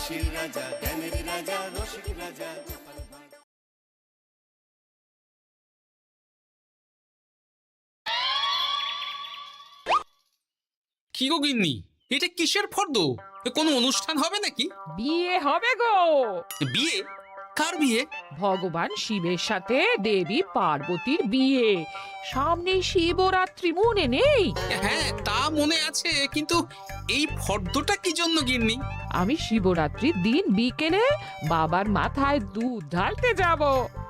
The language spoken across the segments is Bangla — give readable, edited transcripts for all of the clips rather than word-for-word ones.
হাসির রাজা, জ্ঞানের রাজা, রসিক রাজা। কি গো গিন্নি, এটা কিসের ফর্দ? কোনো অনুষ্ঠান হবে নাকি? বিয়ে হবে গো। বিয়ে? কার বিয়ে? ভগবান শিবের সাথে দেবী পার্বতীর বিয়ে। সামনে শিবরাত্রি, মনে নেই? হ্যাঁ, তা মনে আছে, কিন্তু এই ফর্দটা কি জন্য গিন্নি? আমি শিবরাত্রির দিন বিকেলে বাবার মাথায় দুধ ঢালতে যাব,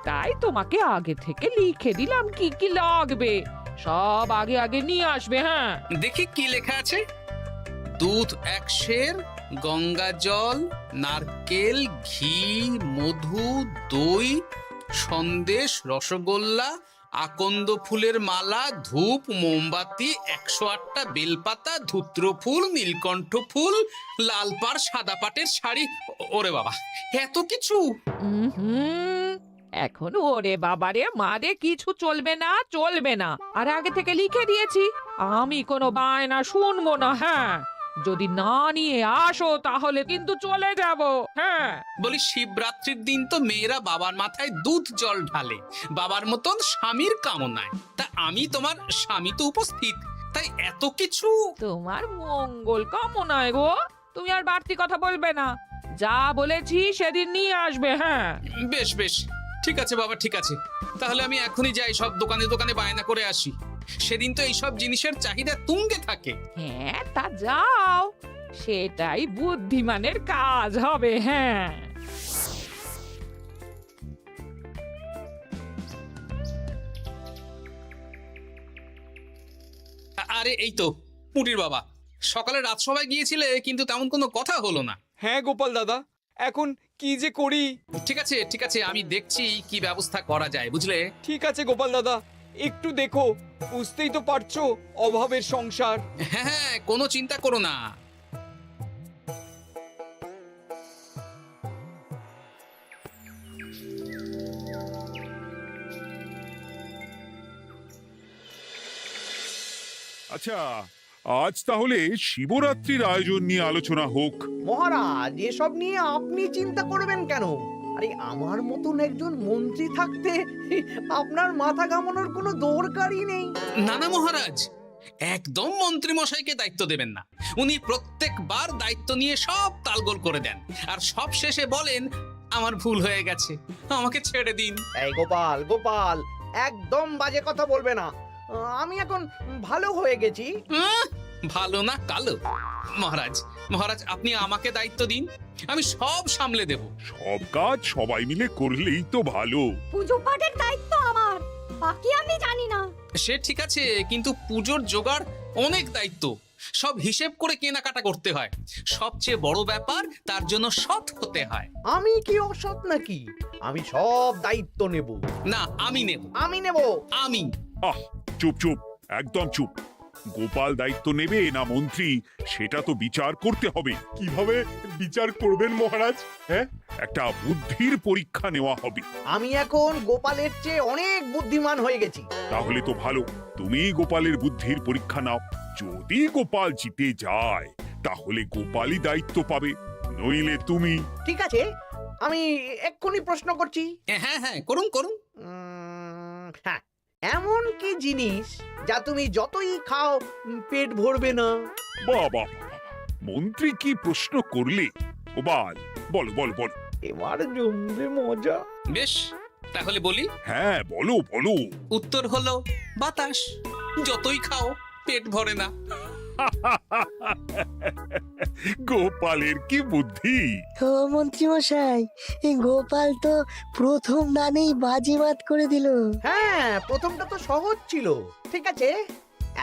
তাই তোমাকে আগে থেকে লিখে দিলাম কি কি লাগবে। সব আগে আগে নিয়ে আসবে। হ্যাঁ, দেখি কি লেখা আছে। দুধ 1 সের, গঙ্গা জল, নারকেল, ঘি, মধু, দই, সন্দেশ, রসগোল্লা, আকন্দ ফুলের মালা, ধূপ, মোমবাতি, 108টা বেলপাতা, ধূত্র ফুল, নীলকণ্ঠ ফুল, লাল পাড় সাদা পাটের শাড়ি। ওরে বাবা, এত কিছু! হুম, এখন ওরে বাবারে মারে কিছু চলবে না, চলবে না। আর আগে থেকে লিখে দিয়েছি, আমি কোনো বায়না শুনবো না। হ্যাঁ, যদি না নিয়ে আসো তাহলে কিন্তু চলে যাব। হ্যাঁ, বলি, শিবরাত্রির দিন তো মেয়েরা বাবার মাথায় দুধ জল ঢালে বাবার মতন স্বামীর কামনায়। তা আমি তোমার স্বামী তো উপস্থিত, তাই এত কিছু। তোমার মঙ্গল কামনায় গো। তুমি আর বাড়তি কথা বলবে না, যা বলেছি সেদিন নিয়ে আসবে। হ্যাঁ, বেশ বেশ, ঠিক আছে বাবা, ঠিক আছে। তাহলে আমি এখনই যাই, সব দোকানে দোকানে বায়না করে আসি। সেদিন তো এইসব জিনিসের চাহিদা তুঙ্গে থাকে। হ্যাঁ, তা যাও, সেটাই বুদ্ধিমানের কাজ হবে। হ্যাঁ, আরে এই তো পুটির বাবা, সকালে রাজসভায় গিয়েছিলে কিন্তু তেমন কোনো কথা হলো না। হ্যাঁ গোপাল দাদা, এখন কি যে করি। ঠিক আছে ঠিক আছে, আমি দেখছি কি ব্যবস্থা করা যায়, বুঝলে। ঠিক আছে গোপাল দাদা, একটু দেখো, বুঝতেই তো পারছো অভাবের সংসার। হ্যাঁ হ্যাঁ, কোনো চিন্তা করো না। আচ্ছা, আজ তাহলে শিবরাত্রির আয়োজন নিয়ে আলোচনা হোক। মহারাজ, এসব নিয়ে আপনি চিন্তা করবেন কেন? আরে আমার মতন একজন মন্ত্রী থাকতে আপনার মাথা ঘামানোর কোনো দরকারই নেই। না না মহারাজ, একদম মন্ত্রী মশাইকে দায়িত্ব দেবেন না। উনি প্রত্যেকবার দায়িত্ব নিয়ে সব তালগোল করে দেন, আর সব শেষে বলেন আমার ভুল হয়ে গেছে, আমাকে ছেড়ে দিন। এই গোপাল, গোপাল, একদম বাজে কথা বলবে না। আমি এখন ভালো হয়ে গেছি। ভালো না কালো? মহারাজ মহারাজ, আপনি আমাকে দায়িত্ব দিন, আমি সব সামলে দেব। সব কাজ সবাই মিলে করলেই তো ভালো। পুজো পাঠের দায়িত্ব আমার, বাকি আমি জানি না। সে ঠিক আছে, কিন্তু পুজোর জোগাড় অনেক দায়িত্ব, সব হিসেব করে কেনাকাটা করতে হয়। সবচেয়ে বড় ব্যাপার, তার জন্য সৎ হতে হয়। আমি কি অসৎ নাকি? আমি সব দায়িত্ব নেব। না, আমি নেব। আমি নেব। আমি। আহ, চুপ চুপ, একদম চুপ। গোপাল দায়িত্ব নেবে না মন্ত্রী, সেটা তো বিচার করতে হবে। কিভাবে বিচার করবেন মহারাজ? হ্যাঁ, একটা বুদ্ধির পরীক্ষা নেওয়া হবে। আমি এখন গোপালের চেয়ে অনেক বুদ্ধিমান হয়ে গেছি। তাহলে তো ভালো, তুমি গোপালের বুদ্ধির পরীক্ষা নাও। যদি গোপাল জিতে যায় তাহলে গোপালই দায়িত্ব পাবে, নইলে তুমি। ঠিক আছে, আমি এক্ষুনি প্রশ্ন করছি। হ্যাঁ হ্যাঁ, করুন করুন। হ্যাঁ, এমন কি জিনিস যা তুমি যতই খাও পেট ভরবে না? বাবা, মন্ত্রী কি প্রশ্ন করলে! গোপাল, বলো বলো বলো। এবার জমবে মজা। বেশ, তাহলে বলি। হ্যাঁ, বলো বলো। উত্তর হলো বাতাস। যতই খাও পেট ভরে না। গোপালের কি বুদ্ধি! ও মন্ত্রী মশাই, এই গোপাল তো প্রথম দানেই বাজিমাত করে দিল। হ্যাঁ, প্রথমটা তো সহজ ছিল। ঠিক আছে,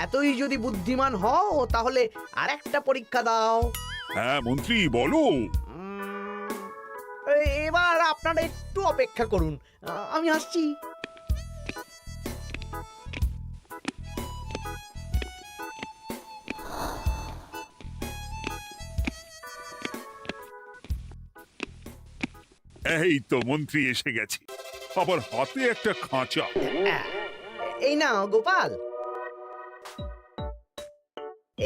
এতই যদি বুদ্ধিমান হও তাহলে আরেকটা পরীক্ষা দাও। হ্যাঁ মন্ত্রী, বলো। এবার আপনারা একটু অপেক্ষা করুন, আমি আসছি। এই তো মন্ত্রী এসে গেছে, আবার হাতে একটা খাঁচা। এই নাও গোপাল,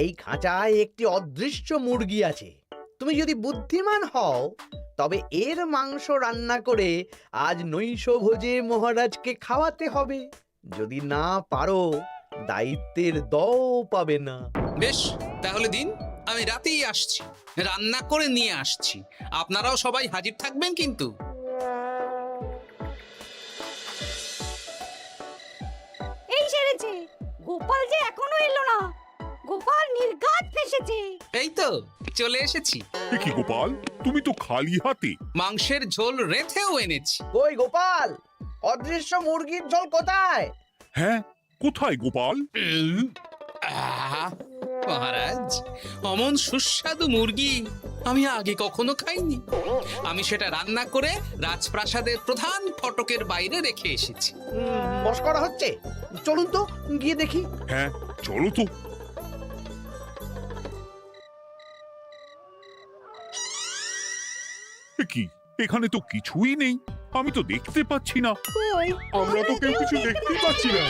এই খাঁচায় একটি অদৃশ্য মুরগি আছে। তুমি যদি বুদ্ধিমান হও তবে এর মাংস রান্না করে আজ নৈশ ভোজে মহারাজকে খাওয়াতে হবে। যদি না পারো দায়িত্বের দও পাবে না। বেশ, তাহলে দিন, আমি রাতেই আসছি, রান্না করে নিয়ে আসছি। আপনারাও সবাই হাজির থাকবেন কিন্তু। এই সেরেছে, গোপাল যে এখনো এলো না। গোপাল নির্ঘাত ফেসেছে। এই তো চলে এসেছি। এ কি গোপাল, তুমি তো খালি হাতে। মাংসের ঝোল রেঁধেও এনেছি। কই গোপাল, অদৃশ্য মুরগির ঝোল কোথায়? হ্যাঁ, কোথায় গোপাল? আহ, মহারাজ, অমন সুস্বাদু মুরগি আমি আগে কখনো খাইনি। আমি সেটা রান্না করে রাজপ্রাসাদের প্রধান ফটকের বাইরে রেখে এসেছি। মস্করা হচ্ছে? চলুন তো গিয়ে দেখি। হ্যাঁ, চলো তো। এ কি, এখানে তো কিছুই নেই, আমি তো দেখতে পাচ্ছি না। আমরা তো কেউ কিছু দেখতেই পাচ্ছি না।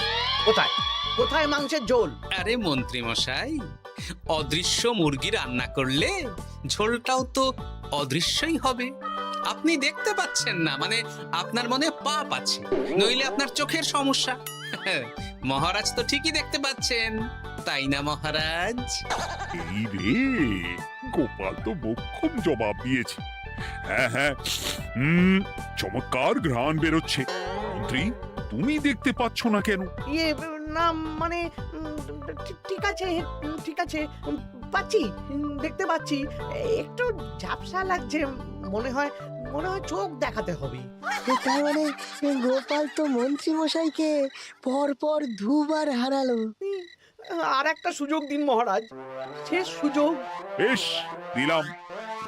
কোথায় কোথায় মাংসের ঝোল? আরে মন্ত্রী মশাই, অদৃশ্য মুরগি রান্না করলে ঝোলটাও তো অদৃশ্যই হবে। আপনি দেখতে পাচ্ছেন না, মানে আপনার মনে পাপ আছে, নইলে আপনার চোখের সমস্যা। মহারাজ তো ঠিকই দেখতে পাচ্ছেন, তাই না মহারাজ? এই রে, গোপাল তো মোক্ষম জবাব দিয়েছে। হ্যাঁ হ্যাঁ, চমৎকার ঘ্রাণ বেরোচ্ছে। মন্ত্রী, তুমি দেখতে পাচ্ছ না কেন? ইয়ে না মানে ঠিক আছে ঠিক আছে, পাচ্ছি, দেখতে পাচ্ছি। একটু ঝাপসা লাগছে, মনে হয় চোখ দেখাতে হবে। তার মানে গোপাল তো মন্ত্রী মশাইকে পর দুবার হারালো। আর একটা সুযোগ দিন মহারাজ, শেষ সুযোগ। বেশ, দিলাম।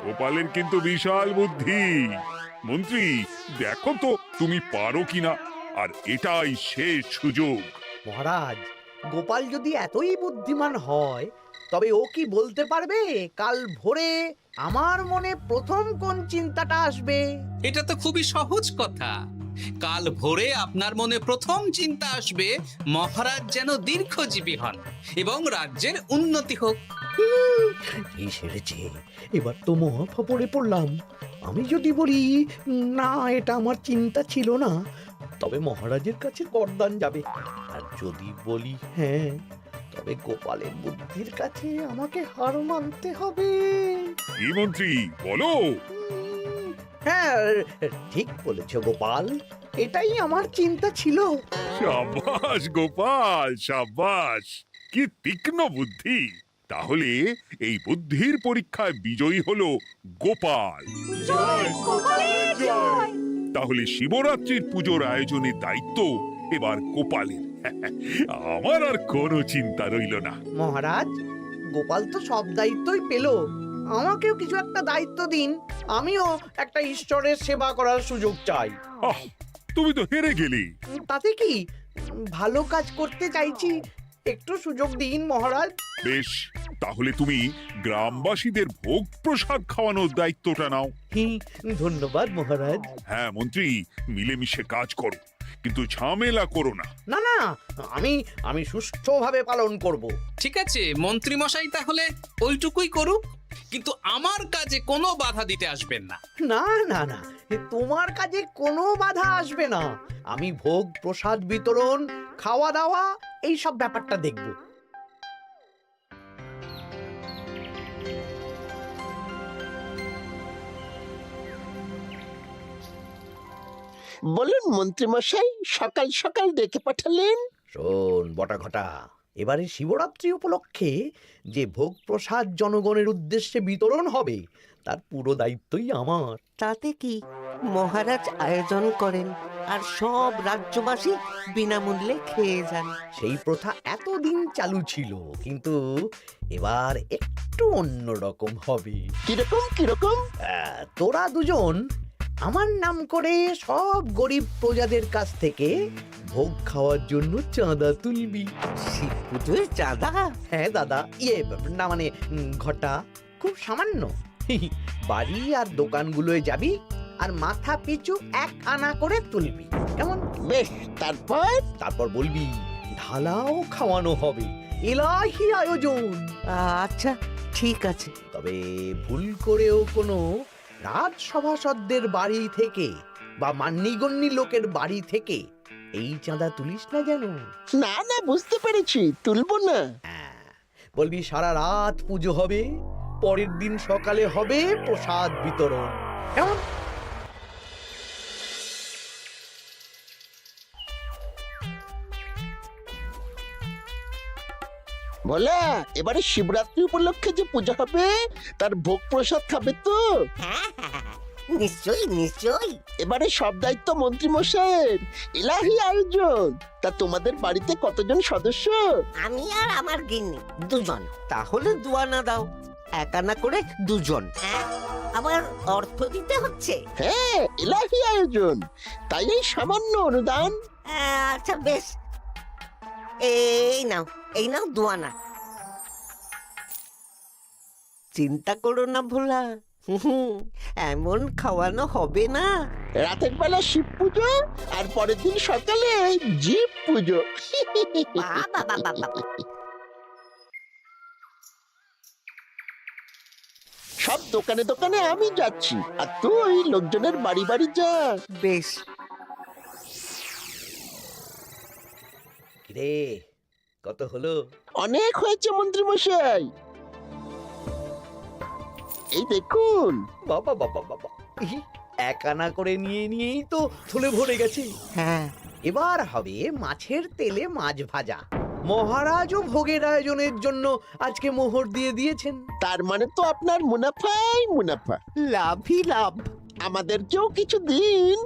গোপালের কিন্তু বিশাল বুদ্ধি। মন্ত্রী, দেখো তো তুমি পারো কিনা, আর এটাই শেষ সুযোগ। মহারাজ, গোপাল যদি এতই বুদ্ধিমান হয় তবে ও কি বলতে পারবে কাল ভোরে আমার মনে প্রথম কোন চিন্তাটা আসবে? এটা তো খুবই সহজ কথা। কাল ভোরে আপনার মনে প্রথম চিন্তা আসবে মহারাজ যেন দীর্ঘজীবী হন এবং রাজ্যের উন্নতি হোক। এই সেরেছে, এবার তো মহা ফাপড়ে পড়লাম। আমি যদি বলি না, এটা আমার চিন্তা ছিল না, তবে মহারাজের কাছে গর্দান যাবে। আর যদি বলি হ্যাঁ, তবে গোপালের বুদ্ধির কাছে আমাকে হার মানতে হবে। কি মন্ত্রী, বলো। হ্যাঁ, ঠিক বলেছ গোপাল, এটাই আমার চিন্তা ছিল। সাবাস গোপাল, সাবাস, কি তীক্ষ্ণ বুদ্ধি। তাহলে এই বুদ্ধির পরীক্ষায় বিজয়ী হলো গোপাল। জয় গোপালের জয়। তাহলে শিবরাত্রির পুজোর আয়োজনের দায়িত্ব এবার গোপালের। আমার আর কোনো চিন্তা রইল না। মহারাজ, গোপাল তো সব দায়িত্বই পেল, আমাকেও কিছু একটা দায়িত্ব দিন। আমিও একটা ঈশ্বরের সেবা করার সুযোগ চাই। আহ, তুমি তো হেরে গেলে। তাতে কি, ভালো কাজ করতে চাইছি, একটু সুযোগ দিন মহারাজ। বেশ, তাহলে তুমি গ্রামবাসীদের ভোগ প্রসাদ খাওয়ানোর দায়িত্বটা নাও। ধন্যবাদ মহারাজ। হ্যাঁ মন্ত্রী, মিলেমিশে কাজ করো, কিন্তু ঝামেলা করো না। না না, আমি সুষ্ঠুভাবে পালন করব। ঠিক আছে মন্ত্রী মশাই, তাহলে ওইটুকুই করুক, কিন্তু আমার কাজে কোনো বাধা দিতে আসবেন না। না না না, তোমার কাজে কোনো বাধা আসবে না। আমি ভোগ প্রসাদ বিতরণ, খাওয়া দাওয়া, এই সব ব্যাপারটা দেখব। বলুন মন্ত্রীমশাই, সকাল সকাল ডেকে পাঠালেন। শোন বটাঘটা, এবারে শিবরাত্রি উপলক্ষে যে ভোগ প্রসাদ জনগণের উদ্দেশ্যে বিতরণ হবে তার পুরো দায়িত্বই আমার। তাতে কি, মহারাজ আয়োজন করেন আর সব রাজ্যবাসী বিনামূল্যে খেয়ে যান। সেই প্রথা এতদিন চালু ছিল, কিন্তু এবার একটু অন্যরকম হবে। কিরকম কিরকম? তোরা দুজন আমার নাম করে সব গরিব প্রজাদের কাছ থেকে ভোগ খাওয়ার জন্য চাঁদা তুলবি। শিব পুজোয় চাঁদা? হ্যাঁ দাদা, ইয়ে না মানে ঘটা, খুব সামান্য। বাড়ি আর দোকানগুলোয় যাবি আর মাথা পিছু 1 আনা করে তুলবি, কেমন? বেশ, তারপর বলবি ঢালাও খাওয়ানো হবে, এলাহি আয়োজন। আচ্ছা ঠিক আছে। তবে ভুল করেও কোনো রাজসভাসদদের বাড়ি থেকে বা মান্যিগণ্যি লোকের বাড়ি থেকে এই চাঁদা তুলিস না যেন। না না, বুঝতে পেরেছি, তুলবো না। হ্যাঁ, বলবি সারা রাত পুজো হবে, পরের দিন সকালে হবে প্রসাদ বিতরণ। কেমন? বলা, এবারে শিবরাত্রি উপলক্ষে যে পূজা হবে তার ভোগ প্রসাদ খাবে তো? হ্যাঁ হ্যাঁ, হ্যাঁ, নিশ্চয়ই নিশ্চয়ই। এবারে সব দায়িত্ব মন্ত্রী মশাইয়ের, এলাহি আয়োজন। তা তোমাদের বাড়িতে কতজন সদস্য? আমি আর আমার গিন্নি দুজন। তাহলে দুয়ানা দাও, এক আনা করে দুজন। আবার অর্থ দিতে হচ্ছে? হ্যাঁ, এলাহি আয়োজন, তাই এই সামান্য অনুদান। আচ্ছা বেশ, এই নাও দুয়ানা। চিন্তা করো না ভোলা, এমন খাওয়ানো হবে না। রাতের বেলা শিব পুজো আর পরের দিন সকালে জীব পুজো। সব দোকানে দোকানে আমি যাচ্ছি, আর তুই লোকজনের বাড়ি বাড়ি যা। বেশ। রে, কত হলো? অনেক হয়েছে মন্ত্রী মশাই, এই দেখুন। বাবা বাবা বাবা, এক আনা করে নিয়েই তো থলে ভরে গেছে। হ্যাঁ, এবার হবে মাছের তেলে মাছ ভাজা। মহারাজও ভোগের আয়োজনের জন্য আজকে মোহর দিয়ে দিয়েছেন। তার মানে তো আপনার মুনাফাই মুনাফা, লাভই লাভ। আমাদেরকেও কিছু দিন।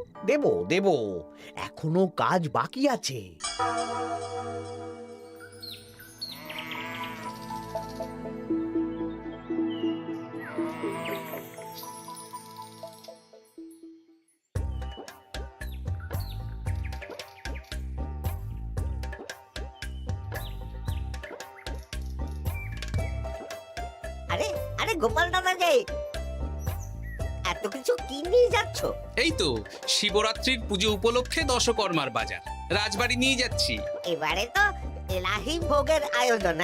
দেব, এখনো কাজ বাকি আছে। আরে আরে গোপাল দাদা যে, এত কিছু কি নিয়ে যাচ্ছ? এই তো শিবরাত্রির পুজো উপলক্ষে দশকর্মার বাজার রাজবাড়ি নিয়ে যাচ্ছি। এবারে তো এলাহি ভোগের আয়োজন।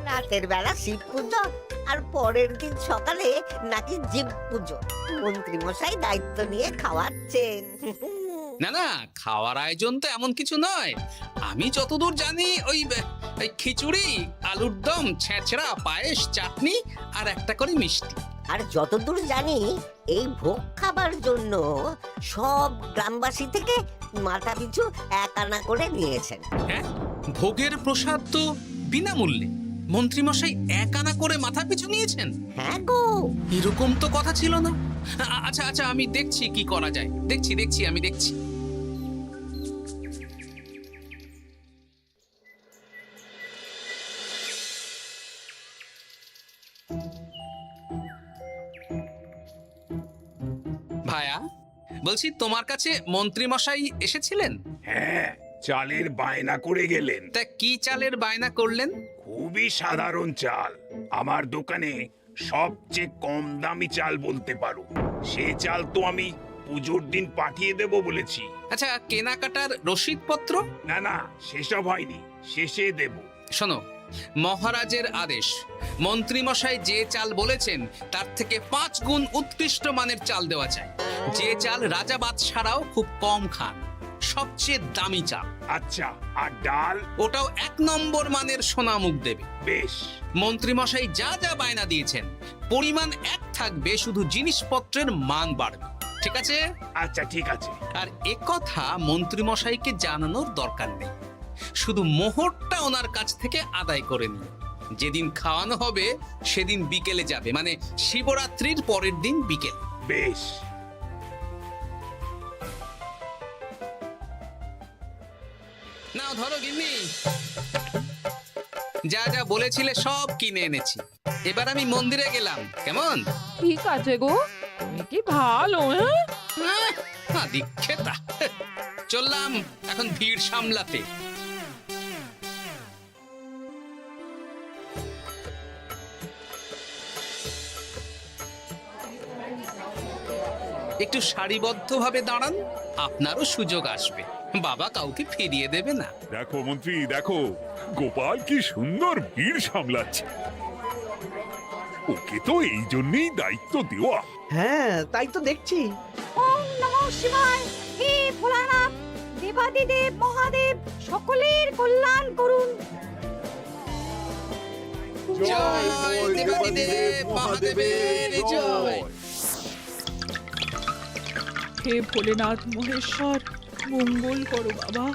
রাতের বেলা শিব পুজো আর পরের দিন সকালে নাকি জীব পুজো। মন্ত্রী মশাই দায়িত্ব নিয়ে খাওয়াচ্ছেন। না না, খাওয়ার আয়োজন তো এমন কিছু নয়। আমি যতদূর জানি ওই খিচুড়ি, আলুর দম, ছেঁচড়া, পায়েস, চাটনি আর একটা করে মিষ্টি। আর যতদূর জানি এই ভোগ খাবার জন্য সব গ্রামবাসী থেকে মাথা পিছু এক আনা করে নিয়েছেন। হ্যাঁ, ভোগের প্রসাদ তো বিনামূল্যে। মন্ত্রীমশাই এক আনা করে মাথা পিছু নিয়েছেন? হ্যাঁ গো, এরকম তো কথা ছিল না। আচ্ছা আচ্ছা, আমি দেখছি কি করা যায়। দেখছি আমি দেখছি। ভায়া, বলছি তোমার কাছে মন্ত্রীমশাই এসেছিলেন? হ্যাঁ, চালের বায়না করে গেলেন। তা কি চালের বায়না করলেন? খুবই সাধারণ চাল, আমার দোকানে সবচেয়ে কম দামি চাল বলতে পারো। সে চাল তো আমি পুজোর দিন পাঠিয়ে দেব বলেছি। আচ্ছা, কেনাকাটার রসিদপত্র? না না, সেসব হয়নি, শেষে দেব। শোনো, মহারাজের আদেশ, মন্ত্রীমশাই যে চাল বলেছেন তার থেকে 5 গুণ উৎকৃষ্ট মানের চাল দেওয়া চাই। যে চাল রাজা বাদশারাও খুব কম খান, সবচেয়ে দামি চাল। আচ্ছা, আর ডাল? ওটাও 1 নম্বর মানের সোনামুখ দেবে। বেশ। মন্ত্রীমশাই যা যা বায়না দিয়েছেন পরিমাণ এক থাকবে, শুধু জিনিসপত্রের মান বাড়বে। ঠিক আছে? আচ্ছা ঠিক আছে। আর একথা মন্ত্রীমশাইকে জানানোর দরকার নেই, শুধু মোহরটা ওনার কাছ থেকে আদায় করে নিন। যেদিন খাওয়ানো হবে সেদিন বিকেলে যাবে, মানে শিবরাত্রির পরের দিন বিকেল। বেশ। নাও ধরো গিন্নি, যা যা বলেছিলে সব কিনে এনেছি। এবার আমি মন্দিরে গেলাম, কেমন? ঠিক আছে গো, তুমি কি ভালো। দীক্ষেতা, চললাম এখন ভিড় সামলাতে। একটু সারিবদ্ধভাবে দাঁড়ান, আপনারও সুযোগ আসবে। বাবা কাউকে ফিরিয়ে দেবে না। দেখো মন্ত্রী, দেখো গোপাল কি সুন্দর ভিড় সামলাচ্ছে। ওকে তো এই জন্যই দায়িত্ব দেওয়া। হ্যাঁ তাই তো দেখছি। ওম নমঃ শিবায়। হে ভোলানাথ, দেবাদিদেব মহাদেব সকলের কল্যাণ করুন। জয় দেবাদিদেব মহাদেবের জয়। হে ভোলেনাথ মহেশ্বর, মঙ্গল করো বাবা।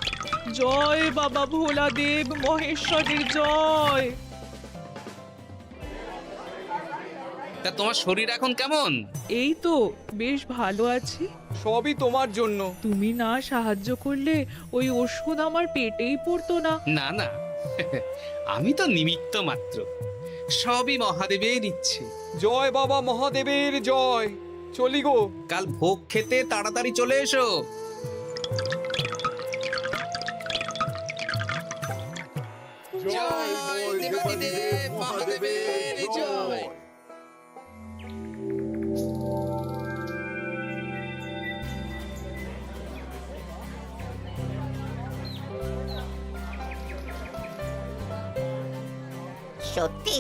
জয় বাবা ভোলাদেব মহেশ্বরের জয়। তা তোমার শরীর এখন কেমন? এই তো বেশ ভালো আছি। সবই তোমার জন্য। তুমি না সাহায্য করলে ওই ওষুধ আমার পেটেই পড়তো না। না না, আমি তো নিমিত্ত মাত্র, সবই মহাদেবের ইচ্ছে। জয় বাবা মহাদেবের জয়। চলি গো। কাল ভোগ খেতে তাড়াতাড়ি চলে এসো। জয় দেবাদিদেব মহাদেবের জয়। সত্যি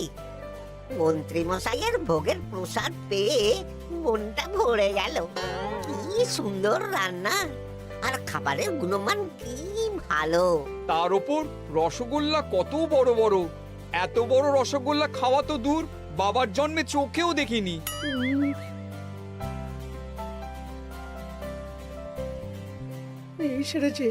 মন্ত্রী মশাইয়ের ভোগের প্রসাদ পেয়ে মনটা ভরে গেল। কি সুন্দর রান্না, আর খাবারের গুণমান কি ভালো। তার ওপর রসগোল্লা কত বড় বড়। এত বড় রসগোল্লা খাওয়া তো দূর, বাবার জন্মে চোখেও দেখিনি। এই সেরেছে।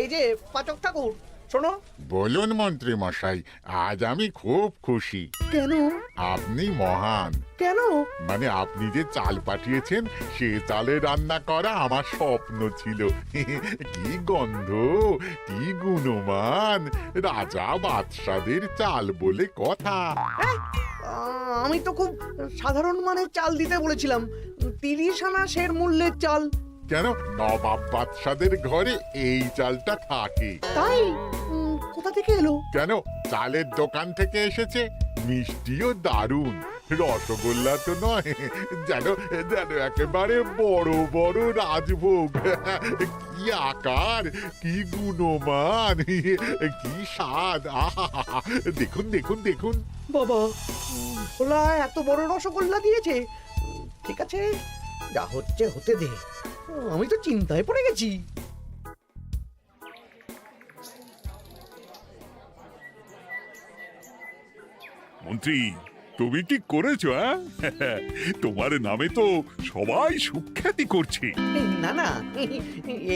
এই যে পাচক ঠাকুর, শোনো। বলুন মন্ত্রী মশাই, আজ আমি খুব খুশি। কেন? আপনি মহান। কেন? মানে আপনি যে চাল পাঠিয়েছেন সে চালে রান্না করা আমার স্বপ্ন ছিল। কি গন্ধ, কি গুণমান, রাজা বাদশাদের চাল বলে কথা। আমি তো খুব সাধারণ মানের চাল দিতে বলেছিলাম, 30 আনা সের মূল্যের চাল। কেন, নবাব বাদশাদের ঘরে এই চালটা থাকে। তাই? কোথা থেকে এলো? কেন, চালের দোকান থেকে এসেছে। মিষ্টিও দারুণ, রসগোল্লা তো নয়, যেন যেন একেবারে বড় বড় রাজভোগ। কি আকার, কি গুণমান, কি স্বাদ। আহা, দেখুন দেখুন দেখুন। বাবা, ভোলা এত বড় রসগোল্লা দিয়েছে। ঠিক আছে, যা হচ্ছে হতে দে। আমি তো চিন্তায় পড়ে গেছি। মন্ত্রী, তুমি কি করেছো? তোমার নামে তো সবাই সুখ্যাতি করছে। না না,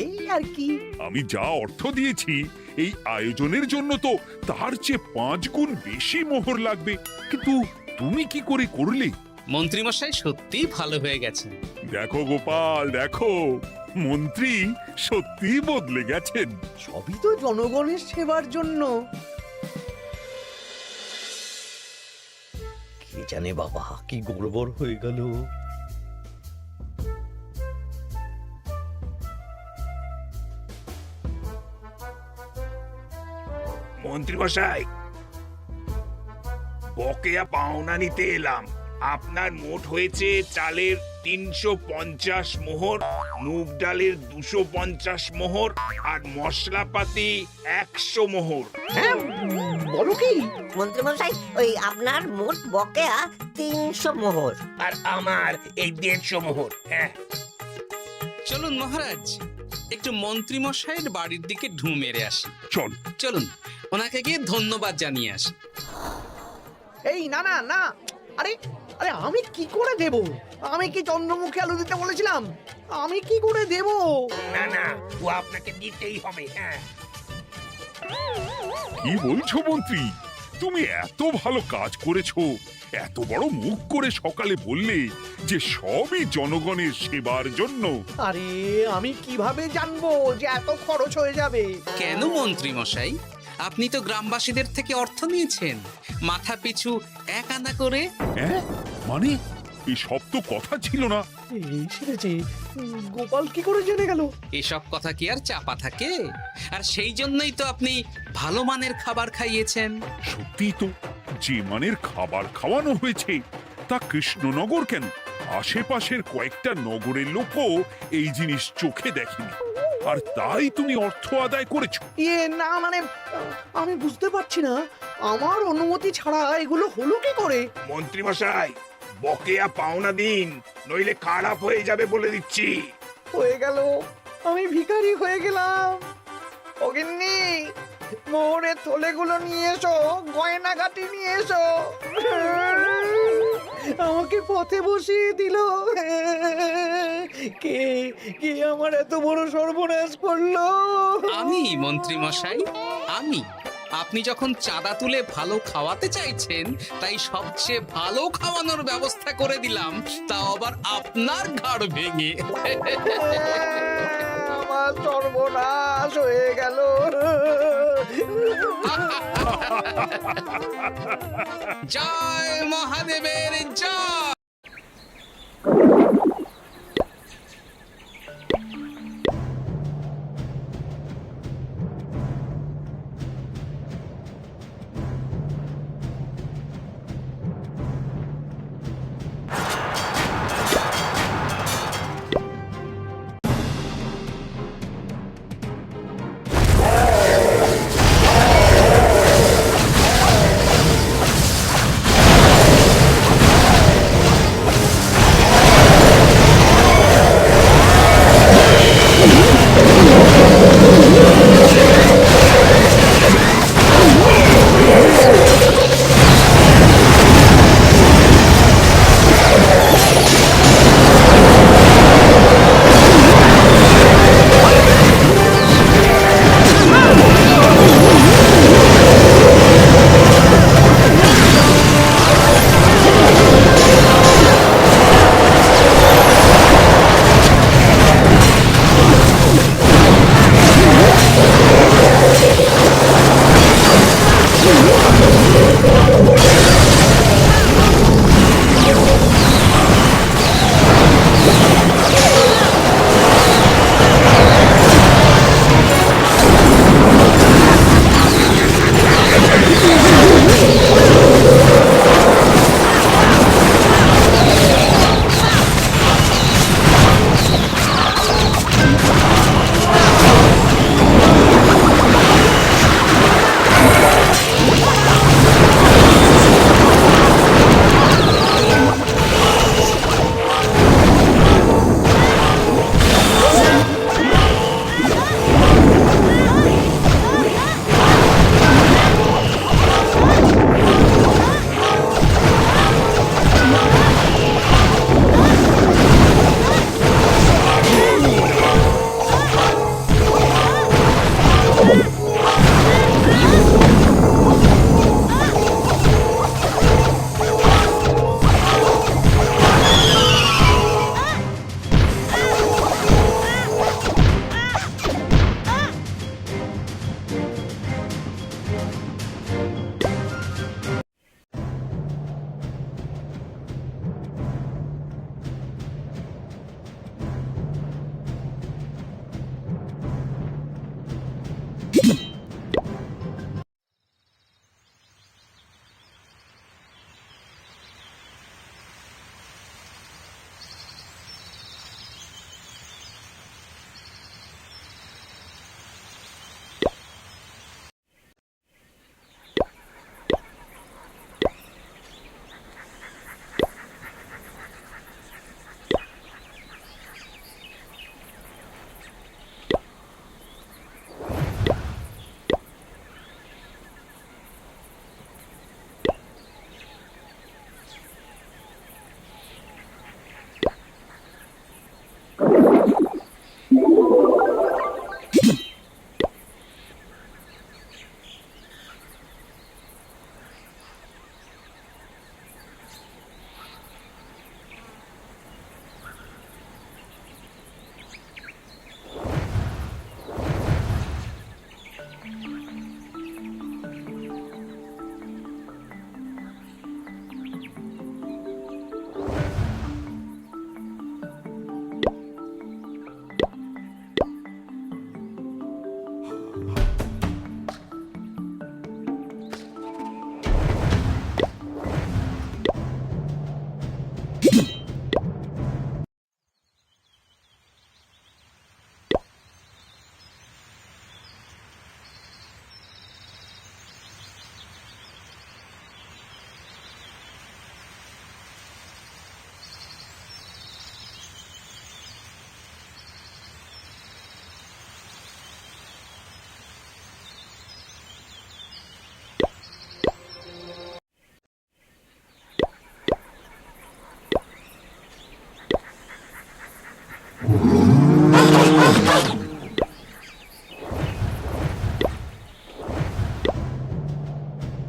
এই আর কি। আমি যা অর্থ দিয়েছি এই আয়োজনের জন্য তো তার চেয়ে 5 গুণ বেশি মোহর লাগবে, কিন্তু তুমি কি করে করলে? মন্ত্রীমশাই সত্যিই ভালো হয়ে গেছেন। দেখো গোপাল, দেখো মন্ত্রী সত্যি বদলে গেছেন। সবই তো জনগণের সেবার জন্য। কে জানে বাবা, কি গড়বড় হয়ে গেল। মন্ত্রী মশাই, বকেয়া পাওনা নিতে এলাম। আপনার মোট হয়েছে চালের 350 মোহর, মুগ ডালের 250 মোহর, আর মশলাপাতি 100 মোহর। বলো কি? মন্ত্রী মশাই, ওই আপনার মোট বকেয়া 300 মোহর। আর আমার এই 150 মোহর। হ্যাঁ, চলুন মহারাজ, একটু মন্ত্রীমশাইয়ের বাড়ির দিকে ঢু মেরে আসি। চল চলুন, ওনাকে গিয়ে ধন্যবাদ জানিয়ে আসি। এই না না না, আরে আরে আমি কি করে দেব? আমি কি চন্দ্রমুখী আলু দিতে বলেছিলাম? আমি কি করে দেব? না না, ও আপনাকে দিতেই হবে। হ্যাঁ, কি বলছো মন্ত্রী? তুমি এত ভালো কাজ করেছো, এত বড় মুখ করে সকালে বললে যে সবই জনগণের সেবার জন্য। আরে আমি কিভাবে জানবো যে এত খরচ হয়ে যাবে? কেন মন্ত্রীমশাই, আপনি তো গ্রামবাসীদের থেকে অর্থ নিয়েছেন, মাথা পিছু 1 আনা করে। হ্যাঁ, মানে এই সব তো কথা ছিল না। এই সেরেছে, গোপাল কি করে জেনে গেল? এসব কথা কি আর চাপা থাকে? আর সেই জন্যই তো আপনি ভালো মানের খাবার খাইয়েছেন। সত্যি তো, যে মানের খাবার খাওয়ানো হয়েছে তা কৃষ্ণনগর কেন, আশেপাশের কয়েকটা নগরের লোকও এই জিনিস চোখে দেখেনি। আর তাই তুমি অর্থ আদায় করেছো। ইয়ে না মানে আমি বুঝতে পারছি না আমার অনুমতি ছাড়া এগুলো হলো কি করে? মন্ত্রী মশাই, বকেয়া পাওনা দিন, নইলে খারাপ হয়ে যাবে বলে দিচ্ছি। হয়ে গেল, আমি ভিখারি হয়ে গেলাম। অগিন্নি, মোহরের থলেগুলো নিয়ে এসো, গয়নাগাটি নিয়ে এসো। আমাকে পথে বসিয়ে দিল। কে কে আমার এত বড় সর্বনাশ করলো? আমি মন্ত্রী মশাই, আমি। আপনি যখন চাঁদা তুলে ভালো খাওয়াতে চাইছেন, তাই সবচেয়ে ভালো খাওয়ানোর ব্যবস্থা করে দিলাম, তাও আবার আপনার ঘাড় ভেঙে। আমার সর্বনাশ হয়ে গেল। জয় মহাদেবের জয়।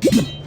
Yeah.